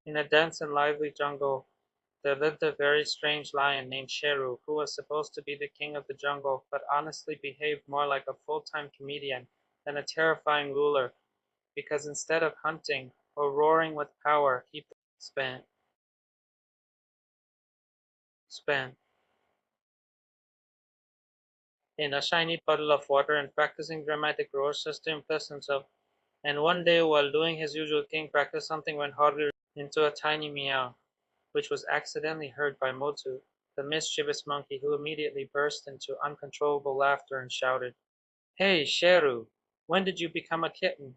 In a dense and lively jungle, there lived a very strange lion named Sheru, who was supposed to be the king of the jungle, but honestly behaved more like a full-time comedian than a terrifying ruler, because instead of hunting or roaring with power, he spent in a shiny puddle of water and practicing dramatic roars just to impress himself. And one day, while doing his usual king practice, something went horribly into a tiny meow, which was accidentally heard by Motu, the mischievous monkey, who immediately burst into uncontrollable laughter and shouted, "Hey, Sheru, when did you become a kitten?"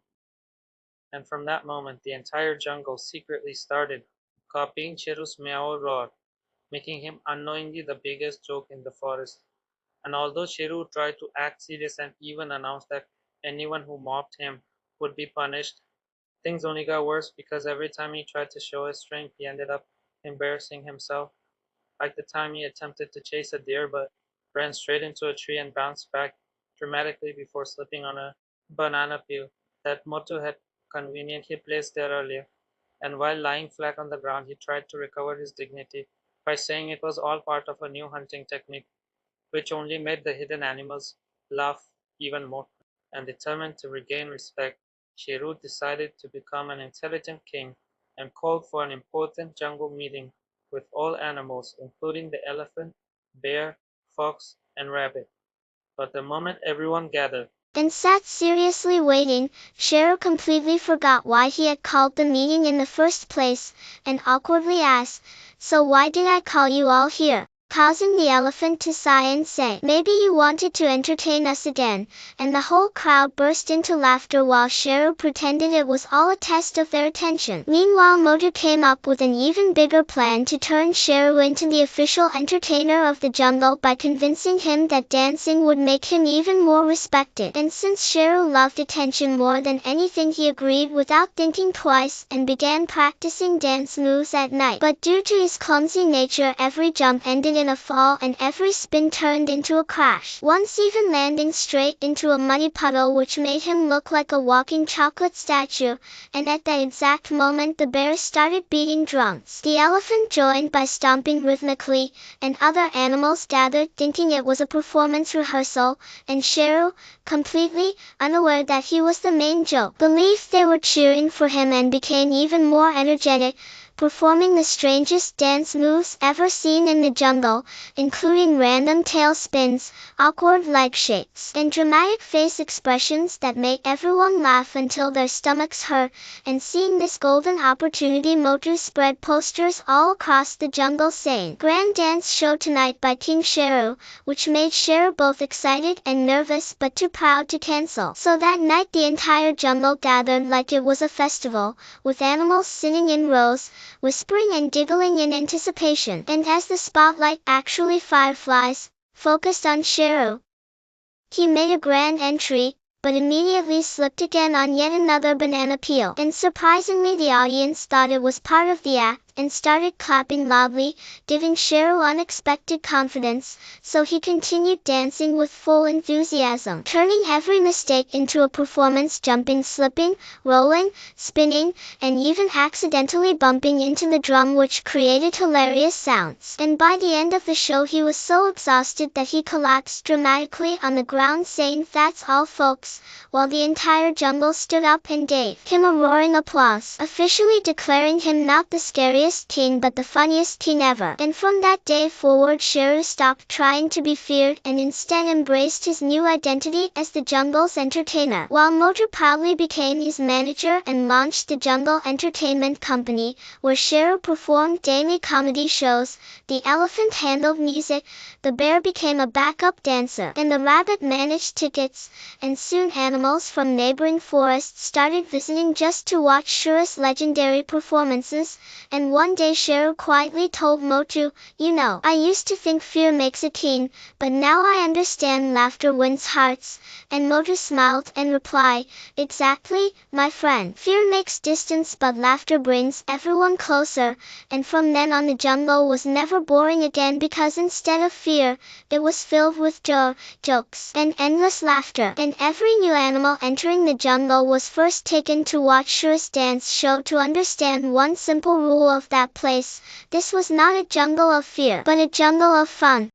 And from that moment, the entire jungle secretly started copying Sheru's meow roar, making him unknowingly the biggest joke in the forest. And although Sheru tried to act serious and even announced that anyone who mocked him would be punished, things only got worse because every time he tried to show his strength, he ended up embarrassing himself, like the time he attempted to chase a deer but ran straight into a tree and bounced back dramatically before slipping on a banana peel that Motu had conveniently placed there earlier. And while lying flat on the ground, he tried to recover his dignity by saying it was all part of a new hunting technique, which only made the hidden animals laugh even more. And determined to regain respect, Sheru decided to become an intelligent king and called for an important jungle meeting with all animals, including the elephant, bear, fox, and rabbit. But the moment everyone gathered, and sat seriously waiting, Sheru completely forgot why he had called the meeting in the first place, and awkwardly asked, "So why did I call you all here?" Causing the elephant to sigh and say, "Maybe you wanted to entertain us again," and the whole crowd burst into laughter while Sheru pretended it was all a test of their attention. Meanwhile, Motu came up with an even bigger plan to turn Sheru into the official entertainer of the jungle by convincing him that dancing would make him even more respected. And since Sheru loved attention more than anything, he agreed without thinking twice and began practicing dance moves at night. But due to his clumsy nature, every jump ended in a fall and every spin turned into a crash, once even landing straight into a muddy puddle which made him look like a walking chocolate statue. And at that exact moment the bear started beating drums. The elephant joined by stomping rhythmically, and other animals gathered thinking it was a performance rehearsal, and Sheru, completely unaware that he was the main joke, believed they were cheering for him and became even more energetic, performing the strangest dance moves ever seen in the jungle, including random tail spins, awkward leg shakes, and dramatic face expressions that made everyone laugh until their stomachs hurt. And seeing this golden opportunity, Motu spread posters all across the jungle saying, "Grand dance show tonight by King Sheru," which made Sheru both excited and nervous but too proud to cancel. So that night the entire jungle gathered like it was a festival, with animals sitting in rows, whispering and giggling in anticipation. And as the spotlight, actually fireflies, focused on Sheru, he made a grand entry, but immediately slipped again on yet another banana peel. And surprisingly, the audience thought it was part of the act and started clapping loudly, giving Sheru unexpected confidence, so he continued dancing with full enthusiasm, turning every mistake into a performance, jumping, slipping, rolling, spinning, and even accidentally bumping into the drum, which created hilarious sounds. And by the end of the show he was so exhausted that he collapsed dramatically on the ground saying, "That's all, folks," while the entire jungle stood up and gave him a roaring applause, officially declaring him not the scariest king but the funniest king ever. And from that day forward, Sheru stopped trying to be feared and instead embraced his new identity as the jungle's entertainer, while Motu proudly became his manager and launched the Jungle Entertainment Company, where Sheru performed daily comedy shows, the elephant handled music, the bear became a backup dancer, and the rabbit managed tickets, and soon animals from neighboring forests started visiting just to watch Sheru's legendary performances. And one day Shiro quietly told Motu, "You know, I used to think fear makes a king, but now I understand laughter wins hearts." And Motu smiled and replied, "Exactly, my friend. Fear makes distance but laughter brings everyone closer." And from then on the jungle was never boring again, because instead of fear, it was filled with jokes, and endless laughter. And every new animal entering the jungle was first taken to watch Shiro's dance show to understand one simple rule of that place: this was not a jungle of fear, but a jungle of fun.